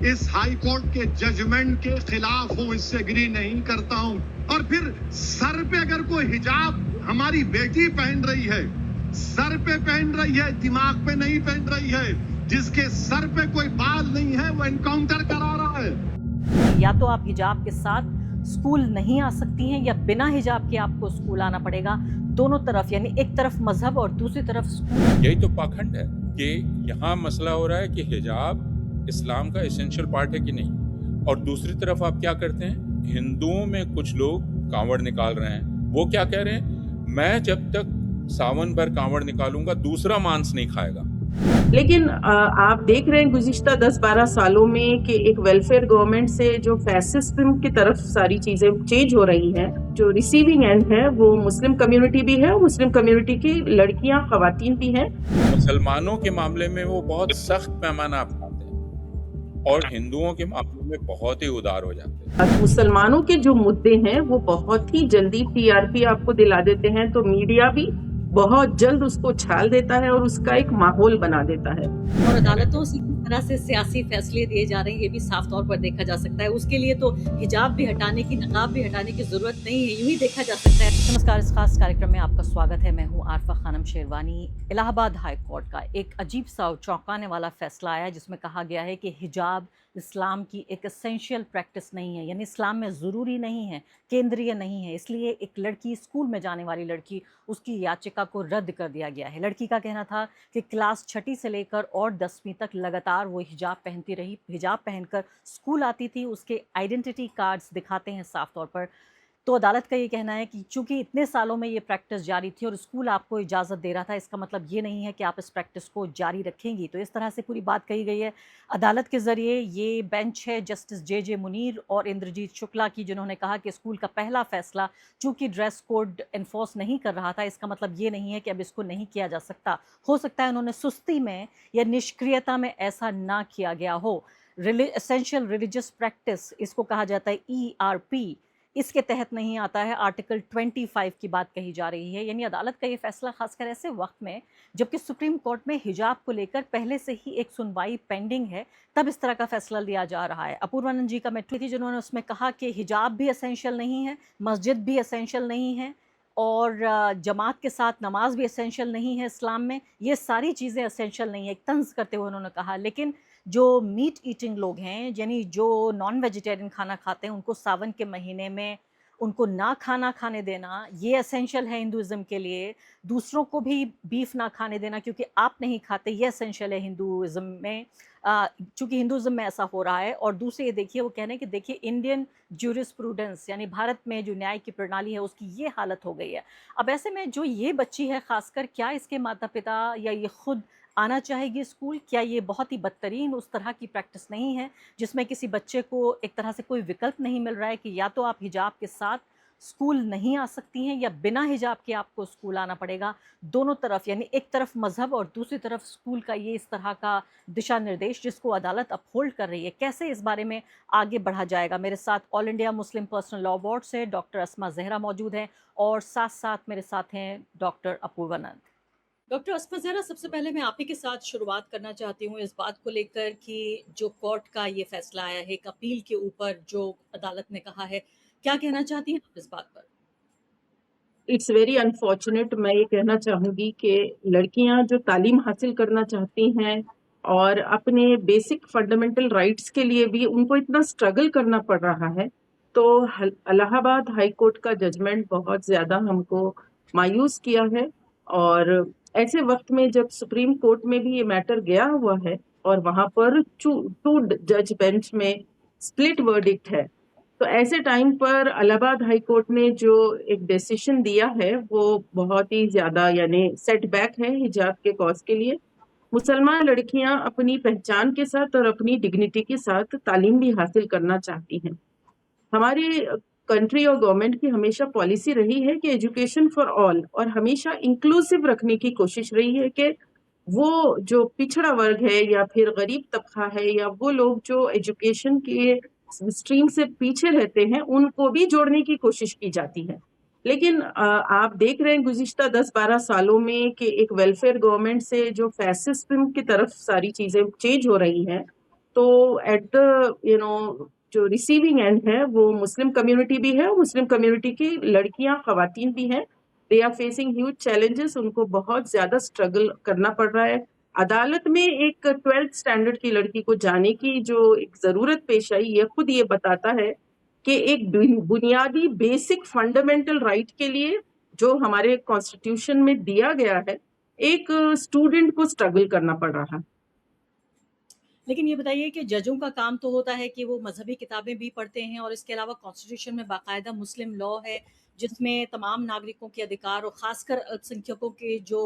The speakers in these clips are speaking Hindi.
इस हाई कोर्ट के जजमेंट के खिलाफ हूं, इससे एग्री नहीं करता हूं। और फिर सर पे अगर कोई हिजाब हमारी बेटी पहन रही है, सर पे पहन रही है, दिमाग पे नहीं पहन रही है, जिसके सर पे कोई बाल नहीं है वो एनकाउंटर करा रहा है। या तो आप हिजाब के साथ स्कूल नहीं आ सकती हैं या बिना हिजाब के आपको स्कूल आना पड़ेगा। दोनों तरफ, यानी एक तरफ मजहब और दूसरी तरफ स्कूल। यही तो पाखंड है कि यहाँ मसला हो रहा है कि हिजाब इस्लाम का एसेंशियल पार्ट है कि नहीं, और दूसरी तरफ आप क्या करते हैं, हिंदुओं में कुछ लोग कांवड़ निकाल रहे हैं। वो क्या कह रहे हैं, मैं जब तक सावन भर कांवड़ निकालूंगा दूसरा मांस नहीं खाएगा। लेकिन आप देख रहे हैं गुज़िश्ता 10-12 सालों में कि एक वेलफेयर गवर्नमेंट से जो फैसिज्म की तरफ सारी चीजें चेंज हो रही हैं, जो रिसीविंग एंड है वो मुस्लिम कम्युनिटी भी है, मुस्लिम कम्युनिटी की लड़कियां, खवातीन भी हैं। मुसलमानों के मामले में वो बहुत सख्त पैमाना अपनाते हैं और हिंदुओं के मामले में बहुत ही उदार हो जाते हैं। मुसलमानों के जो मुद्दे हैं वो बहुत ही जल्दी टीआरपी आपको दिला देते हैं, तो मीडिया भी बहुत जल्द उसको छाल देता है और उसका एक माहौल बना देता है। और अदालतों से किस तरह से सियासी फैसले दिए जा रहे हैं ये भी साफ तौर पर देखा जा सकता है। उसके लिए तो हिजाब भी हटाने की, नकाब भी हटाने की जरूरत नहीं है, यूं ही देखा जा सकता है। नमस्कार, इस खास कार्यक्रम में आपका स्वागत है। मैं हूं आरफा खानम शेरवानी। इलाहाबाद हाई कोर्ट का एक अजीब सा और चौंकाने वाला फैसला आया जिसमें कहा गया है कि हिजाब इस्लाम की एक एसेंशियल प्रैक्टिस नहीं है, यानी इस्लाम में ज़रूरी नहीं है, केंद्रीय नहीं है। इसलिए एक लड़की, स्कूल में जाने वाली लड़की, उसकी याचिका को रद्द कर दिया गया है। लड़की का कहना था कि क्लास 6ठी से लेकर और 10वीं तक लगातार वो हिजाब पहनती रही, हिजाब पहनकर स्कूल आती थी। उसके आइडेंटिटी कार्ड्स दिखाते हैं साफ तौर पर। तो अदालत का ये कहना है कि चूंकि इतने सालों में ये प्रैक्टिस जारी थी और स्कूल आपको इजाज़त दे रहा था, इसका मतलब ये नहीं है कि आप इस प्रैक्टिस को जारी रखेंगी। तो इस तरह से पूरी बात कही गई है अदालत के ज़रिए। ये बेंच है जस्टिस जे मुनीर और इंद्रजीत शुक्ला की, जिन्होंने कहा कि स्कूल का पहला फैसला चूंकि ड्रेस कोड इन्फोर्स नहीं कर रहा था, इसका मतलब ये नहीं है कि अब इसको नहीं किया जा सकता। हो सकता है उन्होंने सुस्ती में या निष्क्रियता में ऐसा ना किया गया हो। एसेंशियल रिलीजियस प्रैक्टिस, इसको कहा जाता है ERP, इसके तहत नहीं आता है। आर्टिकल 25 की बात कही जा रही है। यानी अदालत का ये फैसला खासकर ऐसे वक्त में जबकि सुप्रीम कोर्ट में हिजाब को लेकर पहले से ही एक सुनवाई पेंडिंग है, तब इस तरह का फैसला लिया जा रहा है। अपूर्वानंद जी का मैं ट्वीट थी जिन्होंने उसमें कहा कि हिजाब भी एसेंशियल नहीं है, मस्जिद भी एसेंशियल नहीं है और जमात के साथ नमाज भी एसेंशियल नहीं है इस्लाम में। ये सारी चीज़ें एसेंशियल नहीं है, एक तंज करते हुए उन्होंने कहा। लेकिन जो मीट ईटिंग लोग हैं, यानी जो नॉन वेजिटेरियन खाना खाते हैं, उनको सावन के महीने में उनको ना खाना खाने देना ये एसेंशियल है हिंदुज़म के लिए। दूसरों को भी बीफ ना खाने देना क्योंकि आप नहीं खाते, ये एसेंशियल है हिंदुज़म में, चूँकि हिंदुज़म में ऐसा हो रहा है। और दूसरे ये देखिए, वो कह रहे हैं कि देखिए इंडियन ज्यूरिस्प्रूडेंस, यानी भारत में जो न्याय की प्रणाली है उसकी ये हालत हो गई है। अब ऐसे में जो ये बच्ची है खासकर, क्या इसके माता पिता या ये खुद आना चाहेगी स्कूल? क्या ये बहुत ही बदतरीन उस तरह की प्रैक्टिस नहीं है जिसमें किसी बच्चे को एक तरह से कोई विकल्प नहीं मिल रहा है कि या तो आप हिजाब के साथ स्कूल नहीं आ सकती हैं या बिना हिजाब के आपको स्कूल आना पड़ेगा? दोनों तरफ, यानी एक तरफ मजहब और दूसरी तरफ स्कूल का ये इस तरह का दिशा निर्देश जिसको अदालत अपहोल्ड कर रही है, कैसे इस बारे में आगे बढ़ा जाएगा? मेरे साथ all India Muslim personal law board से डॉक्टर अस्मा जहरा मौजूद हैं और साथ साथ मेरे साथ हैं डॉक्टर अपूर्वानंद। डॉक्टर अस्मा जहरा, सबसे पहले मैं आप ही के साथ शुरुआत करना चाहती हूँ इस बात को लेकर कि जो कोर्ट का ये फैसला आया है, एक अपील के ऊपर जो अदालत ने कहा है, क्या कहना चाहती हैं आप इस बात पर? It's very unfortunate. मैं ये कहना चाहूंगी कि लड़कियां जो तालीम हासिल करना चाहती हैं और अपने बेसिक फंडामेंटल राइट्स के लिए भी उनको इतना स्ट्रगल करना पड़ रहा है, तो इलाहाबाद हाई कोर्ट का जजमेंट बहुत ज्यादा हमको मायूस किया है। और ऐसे वक्त में जब सुप्रीम कोर्ट में भी ये मैटर गया हुआ है और वहां पर टू जज बेंच में स्प्लिट वर्डिक्ट है, तो ऐसे टाइम पर इलाहाबाद हाई कोर्ट ने जो एक डिसीजन दिया है वो बहुत ही ज्यादा यानी सेटबैक है हिजाब के कॉज के लिए। मुसलमान लड़कियां अपनी पहचान के साथ और अपनी डिग्निटी के साथ तालीम भी हासिल करना चाहती हैं। हमारी कंट्री और गवर्नमेंट की हमेशा पॉलिसी रही है कि एजुकेशन फॉर ऑल, और हमेशा इंक्लूसिव रखने की कोशिश रही है कि वो जो पिछड़ा वर्ग है या फिर गरीब तबका है या वो लोग जो एजुकेशन के स्ट्रीम से पीछे रहते हैं उनको भी जोड़ने की कोशिश की जाती है। लेकिन आप देख रहे हैं गुज़िश्ता 10-12 सालों में कि एक वेलफेयर गवर्नमेंट से जो फैसिज्म की तरफ सारी चीजें चेंज हो रही हैं, तो एट द जो रिसीविंग एंड है वो मुस्लिम कम्युनिटी भी है, मुस्लिम कम्युनिटी की लड़कियां, खवातीन भी हैं। They are facing huge challenges, उनको बहुत ज्यादा स्ट्रगल करना पड़ रहा है। अदालत में एक 12th स्टैंडर्ड की लड़की को जाने की जो एक जरूरत पेश आई, ये खुद ये बताता है कि एक बुनियादी बेसिक फंडामेंटल राइट के लिए जो हमारे कॉन्स्टिट्यूशन में दिया गया है, एक स्टूडेंट को स्ट्रगल करना पड़ रहा है। लेकिन ये बताइए कि जजों का काम तो होता है कि वो मजहबी किताबें भी पढ़ते हैं और इसके अलावा कॉन्स्टिट्यूशन में बाकायदा मुस्लिम लॉ है जिसमें तमाम नागरिकों के अधिकार और खासकर अल्पसंख्यकों के जो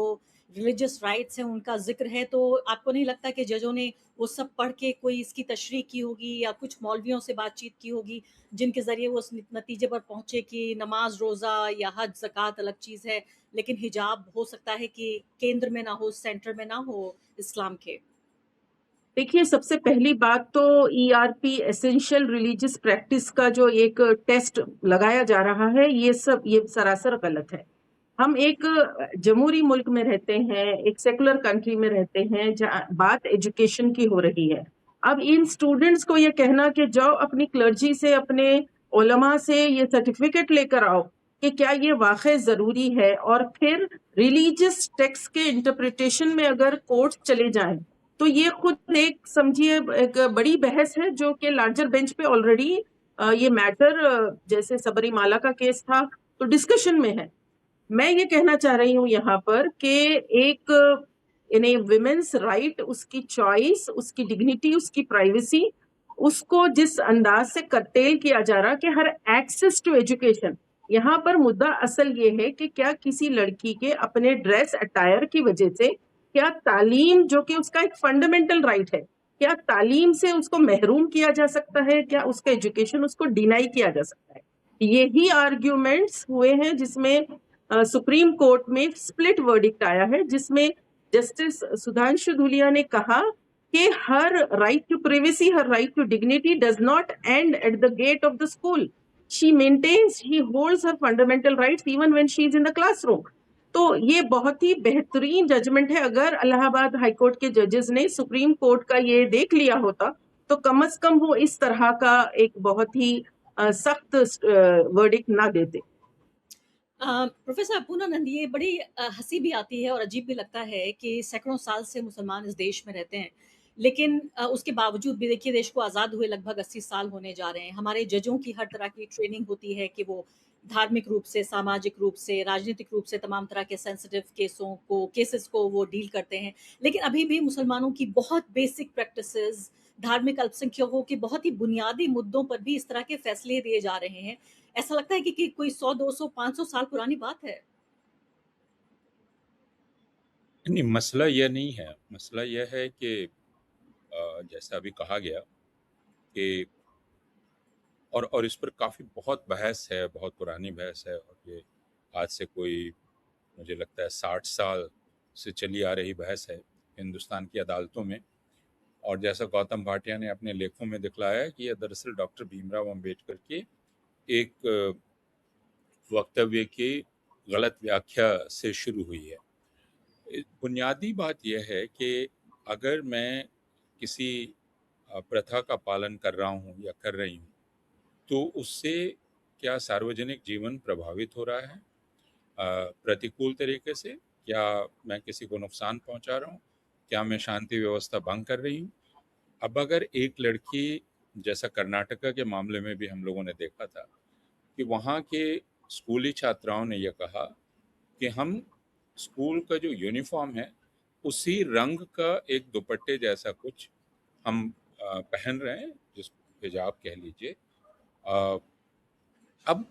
रिलीजियस राइट्स हैं उनका जिक्र है। तो आपको नहीं लगता कि जजों ने वो सब पढ़ के कोई इसकी तशरीह की होगी या कुछ मौलवियों से बातचीत की होगी जिनके जरिए वो उस नतीजे पर पहुंचे कि नमाज, रोज़ा या हज, ज़कात अलग चीज़ है, लेकिन हिजाब हो सकता है कि केंद्र में ना हो, सेंटर में ना हो इस्लाम के? देखिए, सबसे पहली बात तो ईआरपी एसेंशियल रिलीजियस प्रैक्टिस का जो एक टेस्ट लगाया जा रहा है, ये सरासर गलत है। हम एक जमहूरी मुल्क में रहते हैं, एक सेकुलर कंट्री में रहते हैं जहाँ बात एजुकेशन की हो रही है। अब इन स्टूडेंट्स को ये कहना कि जाओ अपनी क्लर्जी से, अपने उलमा से ये सर्टिफिकेट लेकर आओ कि क्या ये वाकई जरूरी है, और फिर रिलीजियस टेक्स्ट के इंटरप्रिटेशन में अगर कोर्ट चले जाएं तो ये खुद एक समझिए एक बड़ी बहस है जो कि लार्जर बेंच पे ऑलरेडी ये मैटर जैसे सबरीमाला का केस था तो डिस्कशन में है। मैं ये कहना चाह रही हूँ यहाँ पर कि एक इन्हें विमेन्स राइट, उसकी चॉइस, उसकी डिग्निटी, उसकी प्राइवेसी, उसको जिस अंदाज से कर्टेल किया जा रहा कि हर एक्सेस टू एजुकेशन, यहाँ पर मुद्दा असल ये है कि क्या किसी लड़की के अपने ड्रेस अटायर की वजह से, क्या तालीम जो कि उसका एक फंडामेंटल राइट है, क्या तालीम से उसको महरूम किया जा सकता है, क्या उसका एजुकेशन उसको डिनाई किया जा सकता है? यही आर्ग्यूमेंट्स हुए हैं जिसमें सुप्रीम कोर्ट में स्प्लिट वर्डिक्ट आया है, जिसमें जस्टिस सुधांशु धूलिया ने कहा कि हर राइट टू प्राइवेसी, हर right to dignity does not end at the gate of the school. She maintains, she holds her fundamental rights even when she is in the classroom. तो ये बहुत ही बेहतरीन जजमेंट है। अगर इलाहाबाद हाईकोर्ट के जजेस ने सुप्रीम कोर्ट का ये देख लिया होता तो कम से कम वो इस तरह का एक बहुत ही सख्त वर्डिक्ट ना देते। प्रोफेसर पूर्णानंद, ये बड़ी हंसी भी आती है और अजीब भी लगता है कि सैकड़ों साल से मुसलमान इस देश में रहते हैं, लेकिन उसके बावजूद भी देखिए देश को आज़ाद हुए लगभग 80 साल होने जा रहे हैं। हमारे जजों की हर तरह की ट्रेनिंग होती है कि वो धार्मिक रूप से, सामाजिक रूप से, राजनीतिक रूप से तमाम तरह के सेंसिटिव केसेस को वो डील करते हैं। लेकिन अभी भी मुसलमानों की बहुत बेसिक प्रैक्टिसेस, धार्मिक अल्पसंख्यकों के बहुत ही बुनियादी मुद्दों पर भी इस तरह के फैसले दिए जा रहे हैं। ऐसा लगता है कि कोई 100, 200, 500 साल पुरानी बात है। नहीं, मसला यह नहीं है। मसला यह है कि जैसा अभी कहा गया कि और इस पर काफ़ी बहुत बहस है, बहुत पुरानी बहस है, और ये आज से कोई मुझे लगता है 60 साल से चली आ रही बहस है हिंदुस्तान की अदालतों में। और जैसा गौतम भाटिया ने अपने लेखों में दिखलाया है कि यह दरअसल डॉक्टर भीमराव अंबेडकर के एक वक्तव्य की गलत व्याख्या से शुरू हुई है। बुनियादी बात यह है कि अगर मैं किसी प्रथा का पालन कर रहा हूँ या कर रही हूँ तो उससे क्या सार्वजनिक जीवन प्रभावित हो रहा है प्रतिकूल तरीके से? क्या मैं किसी को नुकसान पहुँचा रहा हूँ? क्या मैं शांति व्यवस्था भंग कर रही हूँ? अब अगर एक लड़की, जैसा कर्नाटका के मामले में भी हम लोगों ने देखा था कि वहाँ के स्कूली छात्राओं ने यह कहा कि हम स्कूल का जो यूनिफॉर्म है उसी रंग का एक दुपट्टे जैसा कुछ हम पहन रहे हैं, जिसको हिजाब कह लीजिए। अब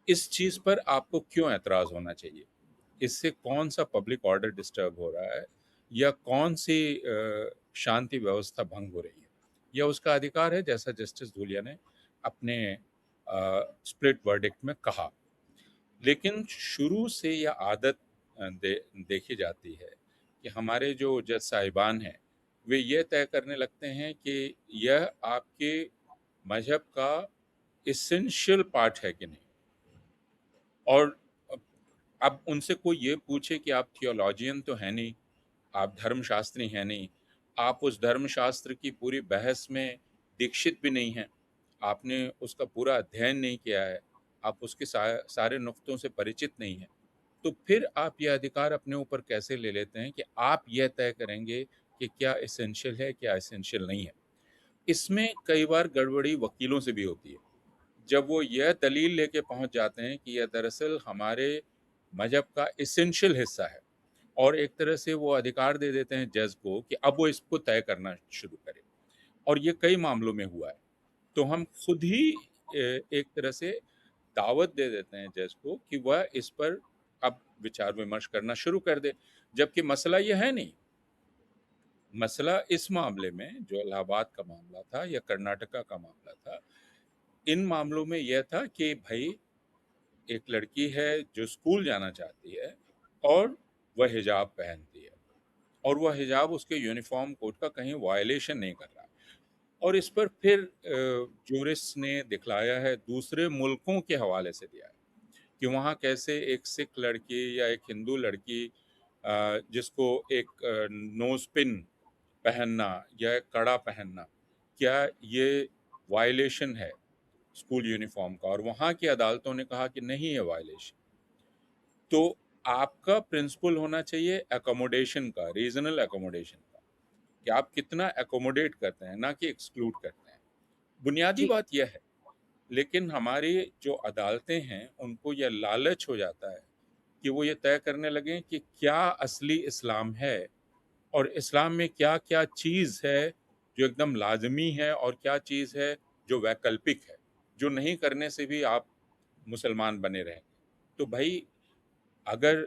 इस चीज़ पर आपको क्यों एतराज़ होना चाहिए? इससे कौन सा पब्लिक ऑर्डर डिस्टर्ब हो रहा है या कौन सी शांति व्यवस्था भंग हो रही है? यह उसका अधिकार है, जैसा जस्टिस धूलिया ने अपने स्प्लिट वर्डिक्ट में कहा। लेकिन शुरू से यह आदत देखी जाती है कि हमारे जो जज साहिबान हैं वे ये तय करने लगते हैं कि यह आपके मजहब का इसेंशियल पार्ट है कि नहीं। और अब उनसे कोई ये पूछे कि आप थियोलॉजियन तो हैं नहीं, आप धर्मशास्त्री हैं नहीं, आप उस धर्मशास्त्र की पूरी बहस में दीक्षित भी नहीं हैं, आपने उसका पूरा अध्ययन नहीं किया है, आप उसके सारे नुक्तों से परिचित नहीं हैं, तो फिर आप ये अधिकार अपने ऊपर कैसे ले लेते हैं कि आप यह तय करेंगे कि क्या एसेंशियल है, क्या एसेंशियल नहीं है। इसमें कई बार गड़बड़ी वकीलों से भी होती है। जब वो यह दलील लेके पहुंच जाते हैं कि यह दरअसल हमारे मजहब का एसेंशियल हिस्सा है, और एक तरह से वो अधिकार दे देते हैं जज को कि अब वो इसको तय करना शुरू करे, और ये कई मामलों में हुआ है। तो हम खुद ही एक तरह से दावत दे देते हैं जज को कि वह इस पर अब विचार विमर्श करना शुरू कर दे, जबकि मसला ये है नहीं। मसला इस मामले में जो इलाहाबाद का मामला था या कर्नाटका का मामला था, इन मामलों में यह था कि भाई एक लड़की है जो स्कूल जाना चाहती है और वह हिजाब पहनती है, और वह हिजाब उसके यूनिफॉर्म कोड का कहीं वायलेशन नहीं कर रहा, और इस पर फिर जूरिस्ट ने दिखलाया है, दूसरे मुल्कों के हवाले से दिया है कि वहाँ कैसे एक सिख लड़की या एक हिंदू लड़की जिसको एक नोज पिन पहनना या एक कड़ा पहनना, क्या ये वायलेशन है स्कूल यूनिफॉर्म का, और वहाँ की अदालतों ने कहा कि नहीं है वायलेशन। तो आपका प्रिंसिपल होना चाहिए एकोमोडेशन का, रीजनल एकोमोडेशन का, कि आप कितना एकोमोडेट करते हैं, ना कि एक्सक्लूड करते हैं। बुनियादी जी बात यह है। लेकिन हमारी जो अदालतें हैं उनको यह लालच हो जाता है कि वो ये तय करने लगे कि क्या असली इस्लाम है, और इस्लाम में क्या क्या चीज़ है जो एकदम लाजमी है और क्या चीज़ है जो वैकल्पिक है, जो नहीं करने से भी आप मुसलमान बने रहेंगे। तो भाई अगर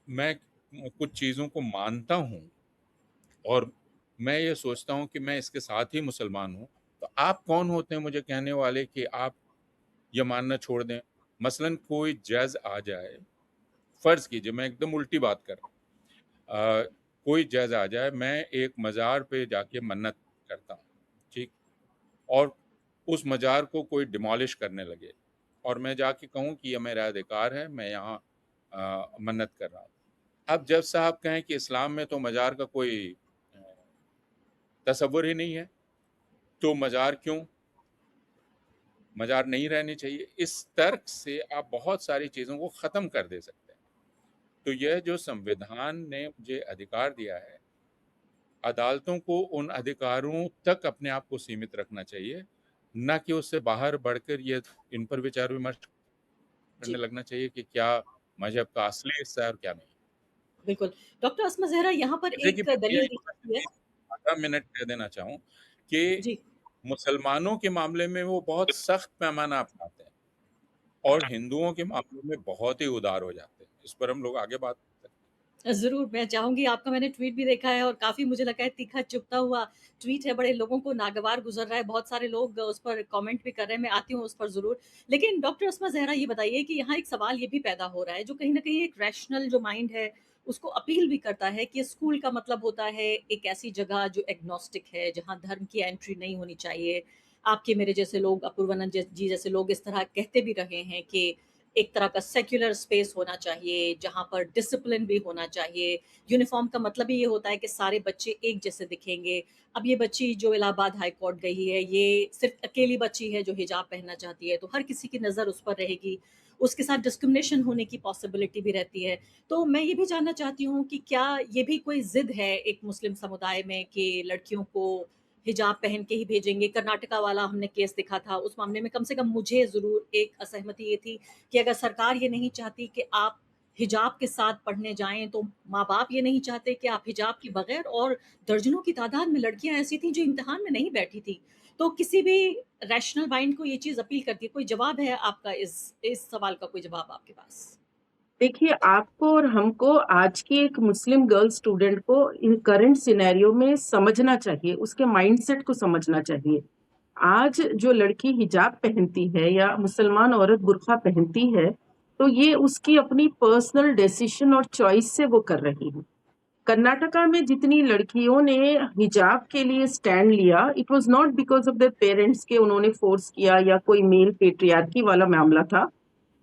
मैं कुछ चीज़ों को मानता हूँ और मैं ये सोचता हूँ कि मैं इसके साथ ही मुसलमान हूँ, तो आप कौन होते हैं मुझे कहने वाले कि आप ये मानना छोड़ दें। मसलन कोई जज आ जाए, फ़र्ज़ कीजिए मैं एकदम उल्टी बात कर रहा हूँ, कोई जज आ जाए, मैं एक मज़ार पे जाके मन्नत करता हूँ, ठीक, और उस मज़ार को कोई डिमोलिश करने लगे और मैं जाके कहूँ कि ये मेरा अधिकार है, मैं यहाँ मन्नत कर रहा हूँ। अब जज साहब कहें कि इस्लाम में तो मज़ार का कोई अ, तसव्वुर ही नहीं है, तो मज़ार क्यों? मज़ार नहीं रहनी चाहिए। इस तर्क से आप बहुत सारी चीज़ों को ख़त्म कर दे सकते हैं। तो यह जो संविधान ने मुझे अधिकार दिया है, अदालतों को उन अधिकारों तक अपने आप को सीमित रखना चाहिए, ना कि उससे बाहर बढ़कर ये इन पर विचार विमर्श जी करने लगना चाहिए कि क्या मज़हब का असली हिस्सा है और क्या नहीं। बिल्कुल। डॉक्टर अस्मा ज़हरा, यहाँ पर जैसे कि एक मैं दलील यही दिखती है। आधा मिनट कह देना चाहूँ कि जी मुसलमानों के मामले में वो बहुत सख्त पैमाना अपनाते हैं और हिंदुओं के मामले में बहुत ही उदार हो जाते हैं। इस पर हम लोग आगे बात कर सकते ज़रूर, मैं चाहूँगी, आपका मैंने ट्वीट भी देखा है और काफ़ी मुझे लगा है तीखा चुभता हुआ ट्वीट है, बड़े लोगों को नागवार गुज़र रहा है, बहुत सारे लोग उस पर कमेंट भी कर रहे हैं, मैं आती हूँ उस पर ज़रूर। लेकिन डॉक्टर अस्मा ज़हरा, ये बताइए कि यहाँ एक सवाल ये भी पैदा हो रहा है, जो कहीं न कहीं एक रैशनल जो माइंड है, उसको अपील भी करता है कि स्कूल का मतलब होता है एक ऐसी जगह जो एग्नोस्टिक है, जहाँ धर्म की एंट्री नहीं होनी चाहिए। आपके मेरे जैसे लोग, अपूर्वानंद जी जैसे लोग इस तरह कहते भी रहे हैं कि एक तरह का सेक्युलर स्पेस होना चाहिए, जहाँ पर डिसिप्लिन भी होना चाहिए। यूनिफ़ॉर्म का मतलब ही ये होता है कि सारे बच्चे एक जैसे दिखेंगे। अब ये बच्ची जो इलाहाबाद हाई कोर्ट गई है, ये सिर्फ़ अकेली बच्ची है जो हिजाब पहनना चाहती है, तो हर किसी की नज़र उस पर रहेगी। उसके साथ डिस्क्रिमिनेशन होने की पॉसिबिलिटी भी रहती है। तो मैं ये भी जानना चाहती हूँ कि क्या ये भी कोई ज़िद है एक मुस्लिम समुदाय में कि लड़कियों को हिजाब पहन के ही भेजेंगे? कर्नाटका वाला हमने केस देखा था, उस मामले में कम से कम मुझे ज़रूर एक असहमति ये थी कि अगर सरकार ये नहीं चाहती कि आप हिजाब के साथ पढ़ने जाएँ, तो माँ-बाप ये नहीं चाहते कि आप हिजाब के बगैर, और दर्जनों की तादाद में लड़कियाँ ऐसी थीं जो इम्तिहान में नहीं बैठी थीं। तो किसी भी रैशनल माइंड को ये चीज़ अपील करती है। कोई जवाब है आपका इस सवाल का, कोई जवाब आपके पास? देखिए, आपको और हमको आज की एक मुस्लिम गर्ल स्टूडेंट को इन करंट सिनेरियो में समझना चाहिए, उसके माइंडसेट को समझना चाहिए। आज जो लड़की हिजाब पहनती है या मुसलमान औरत बुर्का पहनती है, तो ये उसकी अपनी पर्सनल डिसीजन और चॉइस से वो कर रही है। कर्नाटका में जितनी लड़कियों ने हिजाब के लिए स्टैंड लिया, it was not because of their parents के उन्होंने फोर्स किया या कोई मेल पेट्रियार्की वाला मामला था,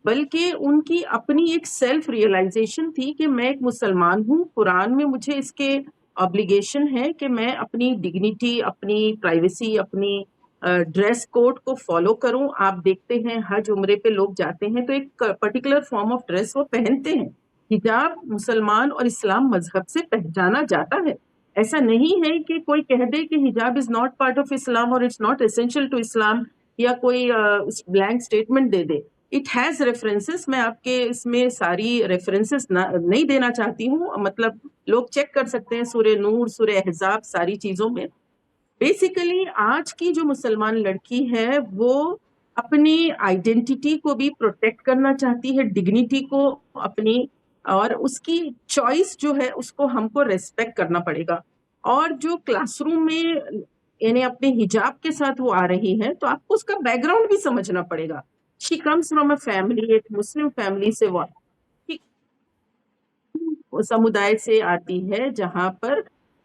बल्कि उनकी अपनी एक सेल्फ रियलाइजेशन थी कि मैं एक मुसलमान हूँ, कुरान में मुझे इसके ऑब्लिगेशन है कि मैं अपनी डिग्निटी, अपनी प्राइवेसी, अपनी ड्रेस कोड को फॉलो करूं। आप देखते हैं हज उम्रे पे लोग जाते हैं तो एक पर्टिकुलर फॉर्म ऑफ ड्रेस वो पहनते हैं। हिजाब मुसलमान और इस्लाम मजहब से पहचाना जाता है। ऐसा नहीं है कि कोई कह दे कि हिजाब is not part of Islam और it's not essential to Islam, या कोई blank statement they they. It has references. मैं आपके इसमें सारी रेफरेंसेस नहीं देना चाहती हूँ, मतलब लोग चेक कर सकते हैं सूरह नूर, सूरह अहज़ाब, सारी चीजों में। बेसिकली आज की जो मुसलमान लड़की है वो अपनी आइडेंटिटी को भी प्रोटेक्ट करना चाहती है, डिग्निटी को अपनी, और उसकी चॉइस जो है उसको हमको रेस्पेक्ट करना पड़ेगा। और जो क्लासरूम में यानी अपने हिजाब के साथ वो आ रही है तो आपको उसका बैकग्राउंड भी समझना पड़ेगा। She comes from a family, एक मुस्लिम फैमिली से वो समुदाय से आती है जहां पर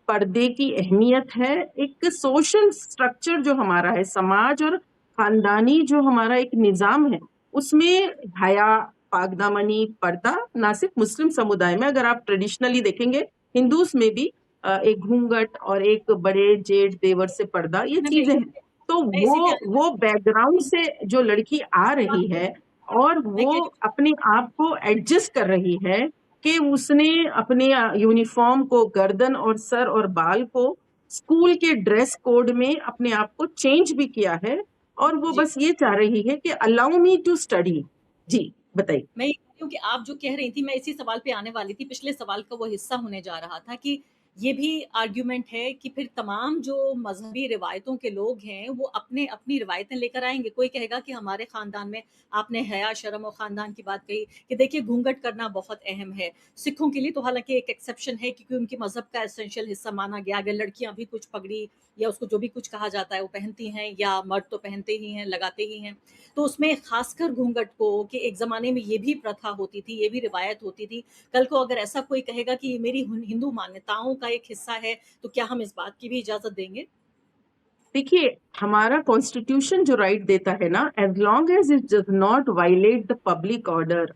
पर्दे की अहमियत है। एक सोशल स्ट्रक्चर जो हमारा है, समाज और खानदानी जो हमारा एक निजाम है, उसमें हया, पागदामनी, पर्दा, ना सिर्फ मुस्लिम समुदाय में, अगर आप ट्रेडिशनली देखेंगे हिंदूज में भी एक घूंघट और एक बड़े जेठ देवर से पर्दा, ये चीजें हैं। तो मैं इसी पे वो बैकग्राउंड से जो लड़की आ रही है और वो अपने आप को एडजस्ट कर रही है कि उसने अपने यूनिफॉर्म को, गर्दन और सर और बाल को स्कूल के ड्रेस कोड में अपने आप को चेंज भी किया है, और वो बस ये चाह रही है कि अलाउ मी टू स्टडी। जी बताइए। मैं ये कह रही हूँ कि आप जो कह रही थी, मैं इसी सवाल पे आने वाली थी, पिछले सवाल का वो हिस्सा होने जा रहा था कि ये भी आर्ग्यूमेंट है कि फिर तमाम जो मजहबी रिवायतों के लोग हैं वो अपने अपनी रिवायतें लेकर आएंगे। कोई कहेगा कि हमारे खानदान में, आपने हया, शर्म और खानदान की बात कही कि देखिए घूंघट करना बहुत अहम है सिखों के लिए, तो हालांकि एक एक्सेप्शन है क्योंकि उनके मजहब का एसेंशियल हिस्सा माना गया। अगर लड़कियां भी कुछ पगड़ी या उसको जो भी कुछ कहा जाता है वो पहनती हैं, या मर्द तो पहनते ही हैं, लगाते ही हैं, तो उसमें खासकर घूंघट को, कि एक जमाने में ये भी प्रथा होती थी, ये भी रिवायत होती थी। कल को अगर ऐसा कोई कहेगा कि ये मेरी हिंदू मान्यताओं का एक हिस्सा है, तो क्या हम इस बात की भी इजाजत देंगे? देखिए, हमारा कॉन्स्टिट्यूशन जो राइट देता है ना, as long as it does not violate the public order,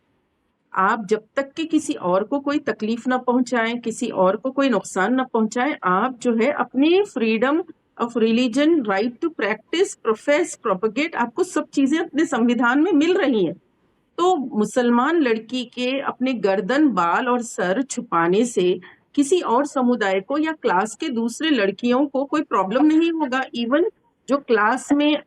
आप जब तक कि किसी और को कोई तकलीफ ना पहुंचाएं, किसी और को कोई नुकसान ना पहुंचाएं, आप जो है अपनी freedom of religion, right to practise, profess, propagate, आपको सब चीजें अपने संविधान में मिल रही हैं। तो मुसलमान लड़की के अपने गर्दन, बाल और सर छुपाने से किसी और समुदाय को या क्लास के दूसरे लड़कियों को कोई प्रॉब्लम नहीं होगा। इवन जो क्लास में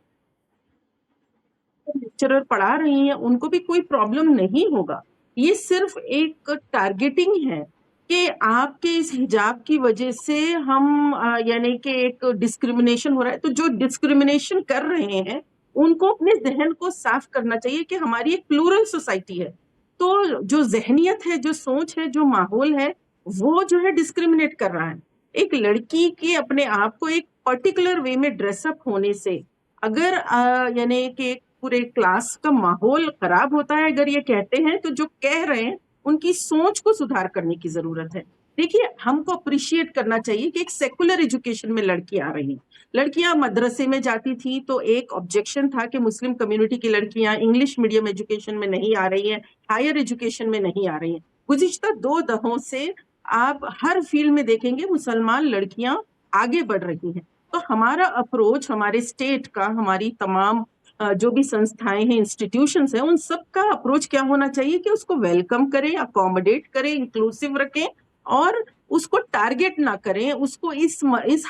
लेक्चरर पढ़ा रही हैं उनको भी कोई प्रॉब्लम नहीं होगा। ये सिर्फ एक टारगेटिंग है कि आपके इस हिजाब की वजह से हम यानी कि एक डिस्क्रिमिनेशन हो रहा है। तो जो डिस्क्रिमिनेशन कर रहे हैं उनको अपने जहन को साफ करना चाहिए कि हमारी एक प्लूरल सोसाइटी है। तो जो जहनियत है, जो सोच है, जो माहौल है, वो जो है डिस्क्रिमिनेट कर रहा है। एक लड़की के अपने आप को एक पर्टिकुलर वे में ड्रेसअप होने से अगर यानी कि पूरे क्लास का माहौल खराब होता है, अगर ये कहते हैं, तो जो कह रहे हैं उनकी सोच को सुधार करने की जरूरत है। देखिए, हमको अप्रिशिएट करना चाहिए कि एक सेकुलर एजुकेशन में लड़की आ रही हैं। लड़कियां मदरसे में जाती थी तो एक ऑब्जेक्शन था कि मुस्लिम कम्युनिटी की लड़कियां इंग्लिश मीडियम एजुकेशन में नहीं आ रही हैं, हायर एजुकेशन में नहीं आ रही हैं। गुज़िश्ता 2 दहों से आप हर फील्ड में देखेंगे मुसलमान लड़कियां आगे बढ़ रही हैं। तो हमारा अप्रोच, हमारे स्टेट का, हमारी तमाम जो भी संस्थाएं हैं, इंस्टीट्यूशंस हैं, उन सब का अप्रोच क्या होना चाहिए कि उसको वेलकम करें, अकोमोडेट करें, इंक्लूसिव रखें, और उसको टारगेट ना करें, उसको इस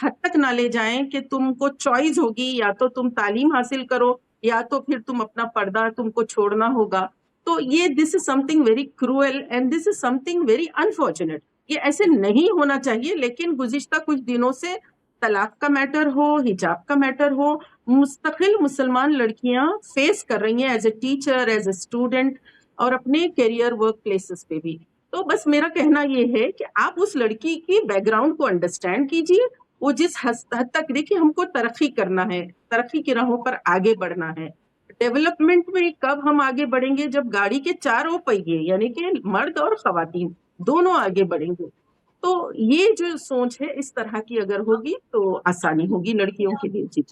हद तक ना ले जाएं कि तुमको चॉइस होगी, या तो तुम तालीम हासिल करो या तो फिर तुम अपना पर्दा तुमको छोड़ना होगा। तो ये this is something very cruel and this is something very unfortunate. ये ऐसे नहीं होना चाहिए। लेकिन गुज़िश्ता कुछ दिनों से तलाक का मैटर हो, हिजाब का मैटर हो, मुस्तकिल मुसलमान लड़कियां फेस कर रही हैं as a teacher, as a student, और अपने करियर वर्क प्लेसेस पे भी। तो बस मेरा कहना ये है कि आप उस लड़की की बैकग्राउंड को अंडरस्टैंड कीजिए। वो जिस हद तक, देखिए, हमको तरक्की करना है, तरक्की की राहों पर आगे बढ़ना है। डेवलपमेंट में कब हम आगे बढ़ेंगे? जब गाड़ी के चारों पहिए यानी कि मर्द और खवातीन दोनों आगे बढ़ेंगे। तो ये जो सोच है इस तरह की अगर होगी तो आसानी होगी लड़कियों के लिए। जी।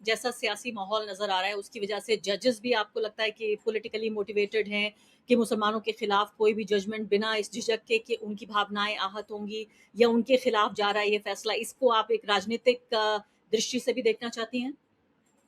जैसा सियासी माहौल नजर आ रहा है उसकी वजह से जजेस भी आपको लगता है कि पॉलिटिकली मोटिवेटेड हैं कि मुसलमानों के खिलाफ कोई भी जजमेंट बिना इस झिझक के कि उनकी भावनाएं आहत होंगी या उनके खिलाफ जा रहा है ये फैसला, इसको आप एक राजनीतिक दृष्टि से भी देखना चाहती हैं?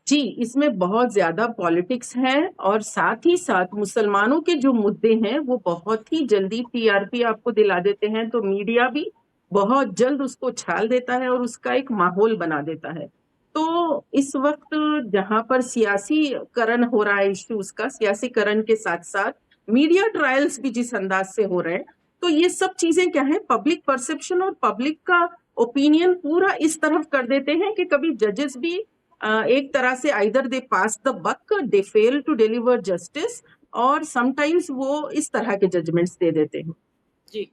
जी, इसमें बहुत ज़्यादा पॉलिटिक्स है और साथ ही साथ मुसलमानों के जो मुद्दे हैं, वो बहुत ही जल्दी टीआरपी आपको दिला देते हैं, तो मीडिया भी बहुत जल्द उसको छाल देता है और उसका एक माहौल बना देता है। तो इस वक़्त जहाँ पर सियासीकरण हो रहा है इश्यूज़ का, सियासीकरण के साथ-साथ मीडिया ट्रायल्स भी जिस अंदाज़ से हो रहे हैं, तो ये सब चीज़ें क्या है, पब्लिक परसेप्शन और पब्लिक का ओपिनियन पूरा इस तरफ कर देते हैं कि कभी जजेस भी एक तरह से either they pass the buck, they fail to deliver justice और समटाइम्स वो इस तरह के जजमेंट्स दे देते हैं। जी।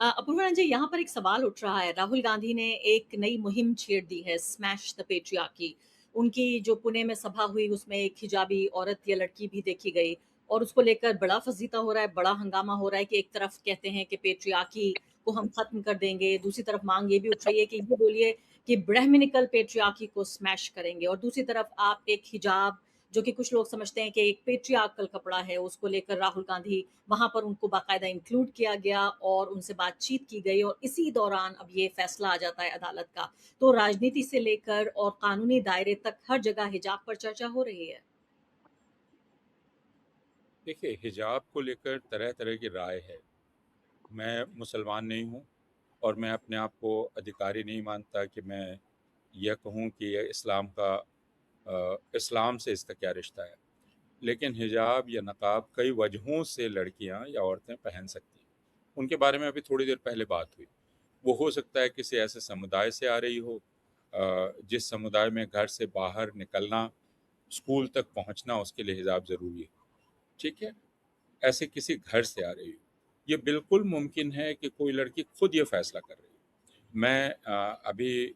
अपूर्वा जी, यहाँ पर एक सवाल उठ रहा है। राहुल गांधी ने एक नई मुहिम छेड़ दी है, स्मैश द पेट्रियार्की। उनकी जो पुणे में सभा हुई उसमें एक हिजाबी औरत या लड़की भी देखी गई और उसको लेकर बड़ा फजीता हो रहा है, बड़ा हंगामा हो रहा है कि एक तरफ कहते हैं कि पेट्रियार्की को हम खत्म कर देंगे, दूसरी तरफ मांग ये भी उठ रही है कि ये बोलिए कि ब्राह्मणिकल पेट्रियार्की को स्मैश करेंगे और दूसरी तरफ आप एक हिजाब जो कि कुछ लोग समझते हैं कि एक पेट्रियार्कल कपड़ा है, उसको लेकर राहुल गांधी वहाँ पर उनको बाकायदा इंक्लूड किया गया और उनसे बातचीत की गई और इसी दौरान अब ये फैसला आ जाता है अदालत का। तो राजनीति से लेकर और कानूनी दायरे तक हर जगह हिजाब पर चर्चा हो रही है। देखिए, हिजाब को लेकर तरह तरह की राय है। मैं मुसलमान नहीं हूँ और मैं अपने आप को अधिकारी नहीं मानता कि मैं यह कहूँ कि यह इस्लाम से इसका क्या रिश्ता है। लेकिन हिजाब या नकाब कई वजहों से लड़कियां या औरतें पहन सकती हैं। उनके बारे में अभी थोड़ी देर पहले बात हुई। वो हो सकता है किसी ऐसे समुदाय से आ रही हो, जिस समुदाय में घर से बाहर निकलना, स्कूल तक पहुंचना उसके लिए हिजाब ज़रूरी है। ठीक है, ऐसे किसी घर से आ रही हो। ये बिल्कुल मुमकिन है कि कोई लड़की खुद ये फैसला कर रही है। मैं अभी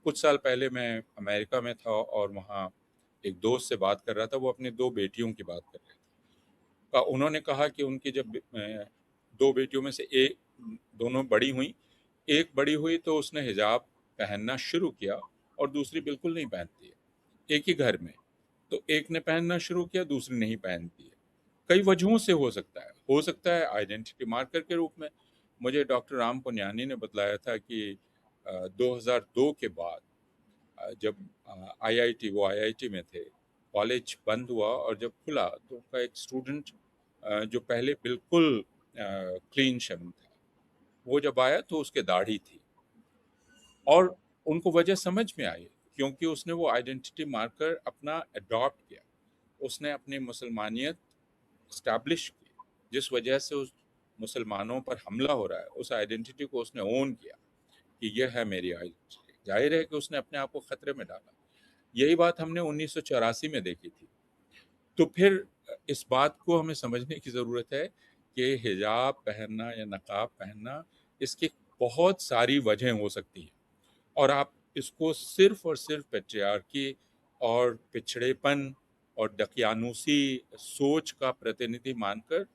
कुछ साल पहले मैं अमेरिका में था और वहाँ एक दोस्त से बात कर रहा था। वो अपनी दो बेटियों की बात कर रहे थे। उन्होंने कहा कि उनकी जब दो बेटियों में से एक, दोनों बड़ी हुई, एक बड़ी हुई तो उसने हिजाब पहनना शुरू किया और दूसरी बिल्कुल नहीं पहनती है। एक ही घर में, तो एक ने पहनना शुरू किया, दूसरी नहीं पहनती है। कई वजहों से हो सकता है आइडेंटिटी मार्कर के रूप में। मुझे डॉक्टर राम पुनियानी ने बतलाया था कि 2002 के बाद जब आईआईटी, वो आईआईटी में थे, कॉलेज बंद हुआ और जब खुला तो उनका एक स्टूडेंट जो पहले बिल्कुल क्लीन शेवन था, वो जब आया तो उसके दाढ़ी थी और उनको वजह समझ में आई क्योंकि उसने वो आइडेंटिटी मार्कर अपना अडॉप्ट किया। उसने अपनी मुसलमानियत स्टैब्लिश की। जिस वजह से उस मुसलमानों पर हमला हो रहा है, उस आइडेंटिटी को उसने ओन किया कि यह है मेरी आइडेंटिटी। जाहिर है कि उसने अपने आप को खतरे में डाला। यही बात हमने 1984 में देखी थी। तो फिर इस बात को हमें समझने की ज़रूरत है कि हिजाब पहनना या नकाब पहनना, इसकी बहुत सारी वजहें हो सकती हैं और आप इसको सिर्फ और सिर्फ पैट्रियार्की और पिछड़ेपन और दकियानूसी सोच का प्रतिनिधि मानकर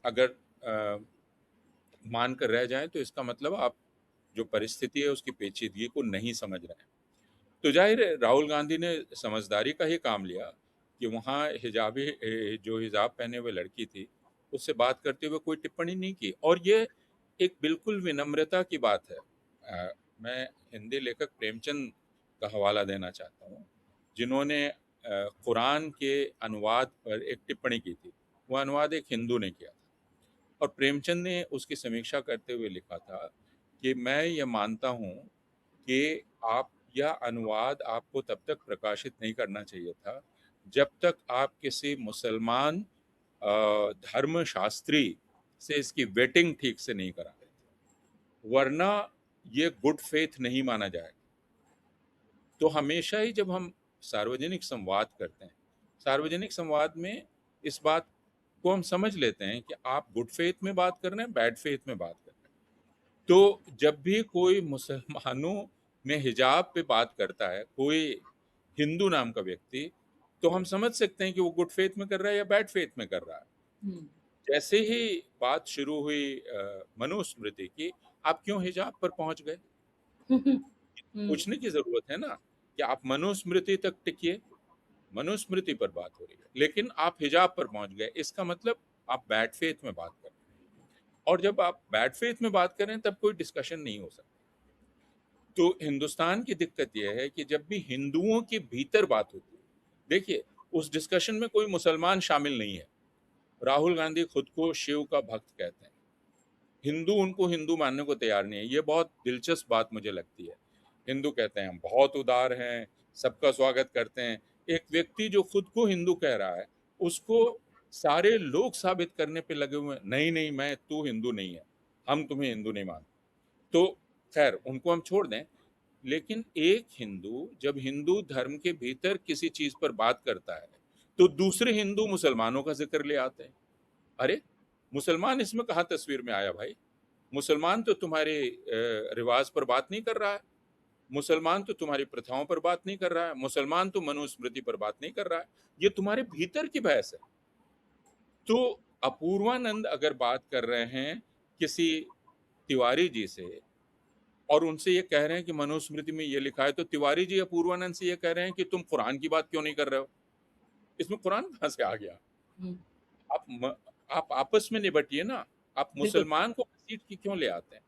अगर मानकर रह जाएं तो इसका मतलब आप जो परिस्थिति है उसकी पेचीदगी को नहीं समझ रहे हैं। तो जाहिर है राहुल गांधी ने समझदारी का ही काम लिया कि वहाँ जो हिजाब पहने हुए लड़की थी उससे बात करते हुए कोई टिप्पणी नहीं की और ये एक बिल्कुल विनम्रता की बात है। मैं हिंदी लेखक प्रेमचंद का हवाला देना चाहता हूँ, जिन्होंने कुरान के अनुवाद पर एक टिप्पणी की थी। वो अनुवाद एक हिंदू ने किया था और प्रेमचंद ने उसकी समीक्षा करते हुए लिखा था कि मैं ये मानता हूँ कि आप यह अनुवाद आपको तब तक प्रकाशित नहीं करना चाहिए था जब तक आप किसी मुसलमान धर्मशास्त्री से इसकी वेटिंग ठीक से नहीं करा रहे थे, वरना ये गुड फेथ नहीं माना जाएगा। तो हमेशा ही जब हम सार्वजनिक संवाद करते हैं, सार्वजनिक संवाद में इस बात को हम समझ लेते हैं कि आप गुड फेथ में बात कर रहे हैं, बैड फेथ में बात कर रहे हैं। तो जब भी कोई मुसलमानों में हिजाब पे बात करता है, कोई हिंदू नाम का व्यक्ति, तो हम समझ सकते हैं कि वो गुड फेथ में कर रहा है या बैड फेथ में कर रहा है। जैसे ही बात शुरू हुई मनुस्मृति की, आप क्यों हिजाब पर पहुँच गए? हुँ, पूछने की ज़रूरत है ना, कि आप मनुस्मृति तक टिकिए, मनुस्मृति पर बात हो रही है, लेकिन आप हिजाब पर पहुँच गए, इसका मतलब आप बैड फेथ में बात कर रहे हैं और जब आप बैड फेथ में बात कर रहे हैं, तब कोई डिस्कशन नहीं हो सकता। तो हिंदुस्तान की दिक्कत ये है कि जब भी हिंदुओं के भीतर बात होती है, देखिए, उस डिस्कशन में कोई मुसलमान शामिल नहीं है। राहुल गांधी खुद को शिव का भक्त कहते हैं। हिंदू उनको हिंदू मानने को तैयार नहीं है। ये बहुत दिलचस्प बात मुझे लगती है। हिंदू कहते हैं हम बहुत उदार हैं, सबका स्वागत करते हैं। एक व्यक्ति जो खुद को हिंदू कह रहा है, उसको सारे लोग साबित करने पे लगे हुए हैं, नहीं नहीं मैं तू हिंदू नहीं है, हम तुम्हें हिंदू नहीं मानते। तो खैर उनको हम छोड़ दें, लेकिन एक हिंदू जब हिंदू धर्म के भीतर किसी चीज पर बात करता है, तो दूसरे हिंदू मुसलमानों का जिक्र ले आते हैं। अरे, मुसलमान इसमें कहाँ तस्वीर में आया भाई? मुसलमान तो तुम्हारे रिवाज पर बात नहीं कर रहा है, मुसलमान तो तुम्हारी प्रथाओं पर बात नहीं कर रहा है, मुसलमान तो मनुस्मृति पर बात नहीं कर रहा है। ये तुम्हारे भीतर की बहस है। तो अपूर्वानंद अगर बात कर रहे हैं किसी तिवारी जी से और उनसे ये कह रहे हैं कि मनुस्मृति में ये लिखा है, तो तिवारी जी अपूर्वानंद से ये कह रहे हैं कि तुम कुरान की बात क्यों नहीं कर रहे हो? इसमें कुरान कहाँ से आ गया? हुँ, आप म आप आपस में निपटिए ना, आप बिल्कुल। मुसलमान को घसीट के क्यों ले आते हैं?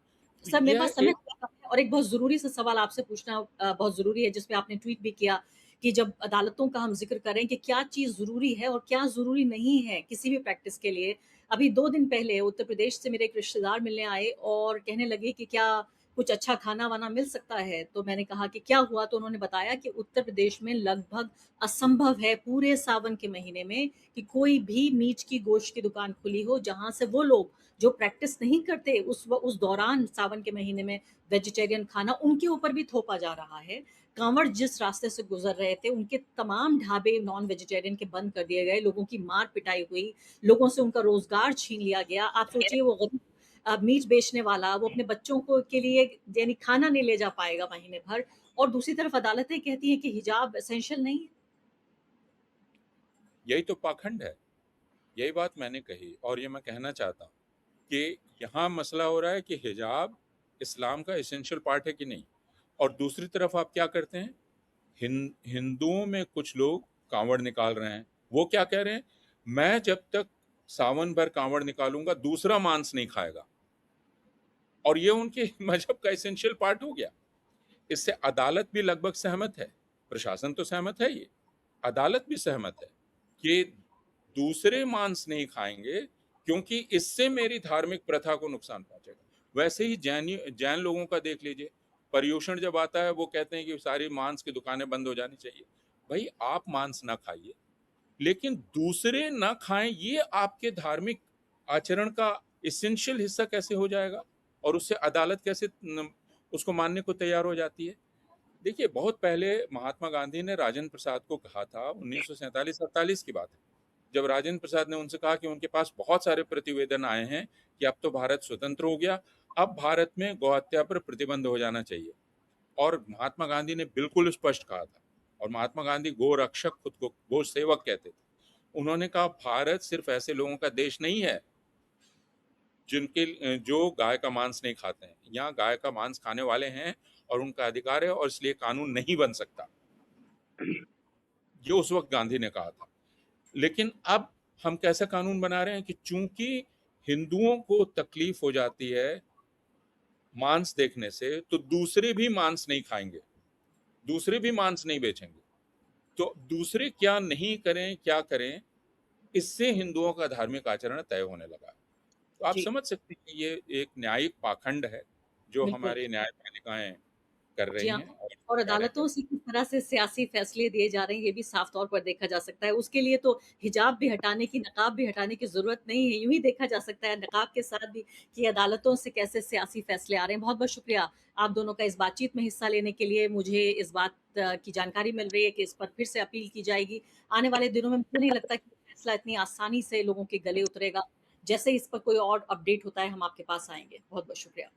तो सर, मेरे यह पास समय एक थोड़ा कम है और एक बहुत ज़रूरी सा सवाल आपसे पूछना बहुत ज़रूरी है, जिस पे आपने ट्वीट भी किया कि जब अदालतों का हम ज़िक्र करें कि क्या चीज़ ज़रूरी है और क्या ज़रूरी नहीं है किसी भी प्रैक्टिस के लिए। अभी 2 दिन पहले उत्तर प्रदेश से मेरे एक रिश्तेदार मिलने आए और कहने लगे कि क्या कुछ अच्छा खाना-वाना मिल सकता है? तो मैंने कहा कि क्या हुआ? तो उन्होंने बताया कि उत्तर प्रदेश में लगभग असंभव है पूरे सावन के महीने में कि कोई भी मीट की गोश्त की दुकान खुली हो, जहाँ से वो लोग जो प्रैक्टिस नहीं करते उस दौरान सावन के महीने में वेजिटेरियन खाना उनके ऊपर भी थोपा जा रहा है। कांवड़ जिस रास्ते से गुज़र रहे थे, उनके तमाम ढाबे नॉन वेजिटेरियन के बंद कर दिए गए, लोगों की मार-पिटाई हुई, लोगों से उनका रोज़गार छीन लिया गया। आप सोचिए वो गरीब मीट बेचने वाला, वो अपने बच्चों को के लिए यानी खाना नहीं ले जा पाएगा महीने भर और दूसरी तरफ अदालतें कहती हैं कि हिजाब एसेंशियल नहीं है। यही तो पाखंड है। यही बात मैंने कही और ये मैं कहना चाहता हूँ कि यहाँ मसला हो रहा है कि हिजाब इस्लाम का एसेंशियल पार्ट है कि नहीं। और दूसरी तरफ आप क्या करते हैं? हिंदुओं में कुछ लोग कांवड़ निकाल रहे हैं। वो क्या कह रहे हैं? मैं जब तक सावन भर कांवड़ निकालूंगा, दूसरा मांस नहीं खाएगा। और ये उनके मजहब का एसेंशियल पार्ट हो गया। इससे अदालत भी लगभग सहमत है, प्रशासन तो सहमत है, ये अदालत भी सहमत है कि दूसरे मांस नहीं खाएंगे क्योंकि इससे मेरी धार्मिक प्रथा को नुकसान पहुंचेगा। वैसे ही जैन लोगों का देख लीजिए, पर्युषण जब आता है वो कहते हैं कि सारी मांस की दुकानें बंद हो जानी चाहिए। भाई, आप मांस ना खाइए, लेकिन दूसरे ना खाएं, ये आपके धार्मिक आचरण का इसेंशियल हिस्सा कैसे हो जाएगा? और उससे अदालत कैसे उसको मानने को तैयार हो जाती है? देखिए, बहुत पहले महात्मा गांधी ने राजेंद्र प्रसाद को कहा था, 1947-48 की बात है, जब राजेंद्र प्रसाद ने उनसे कहा कि उनके पास बहुत सारे प्रतिवेदन आए हैं कि अब तो भारत स्वतंत्र हो गया, अब भारत में गौहत्या पर प्रतिबंध हो जाना चाहिए। और महात्मा गांधी ने बिल्कुल स्पष्ट कहा था, और महात्मा गांधी गो रक्षक, खुद को गो सेवक कहते थे। उन्होंने कहा भारत सिर्फ ऐसे लोगों का देश नहीं है जो गाय का मांस नहीं खाते हैं। यहाँ गाय का मांस खाने वाले हैं और उनका अधिकार है, और इसलिए कानून नहीं बन सकता। ये उस वक्त गांधी ने कहा था। लेकिन अब हम कैसा कानून बना रहे हैं कि चूंकि हिंदुओं को तकलीफ हो जाती है मांस देखने से, तो दूसरे भी मांस नहीं खाएंगे, दूसरे भी मांस नहीं बेचेंगे। तो दूसरे क्या नहीं करें, क्या करें, इससे हिंदुओं का धार्मिक आचरण तय होने लगा है। तो आप जी, समझ सकते हैं कि ये एक न्यायिक पाखंड है जो बिल्कुल। हमारी न्यायपालिकाएं कर जी रही हाँ, हैं और और सरकारें कर अदालतों से किस तरह से सियासी फैसले दिए जा रहे हैं, ये भी साफ तौर पर देखा जा सकता है। उसके लिए तो हिजाब भी हटाने की, नकाब भी हटाने की ज़रूरत नहीं है। यूँ ही देखा जा सकता है नकाब के साथ भी कि अदालतों से कैसे सियासी फैसले आ रहे हैं। बहुत-बहुत शुक्रिया आप दोनों का इस बातचीत में हिस्सा लेने के लिए। मुझे इस बात की जानकारी मिल रही है कि इस पर फिर से अपील की जाएगी। आने वाले दिनों में मुझे नहीं लगता कि फैसला इतनी आसानी से लोगों के गले उतरेगा। जैसे ही इस पर कोई और अपडेट होता है, हम आपके पास आएँगे। बहुत-बहुत शुक्रिया।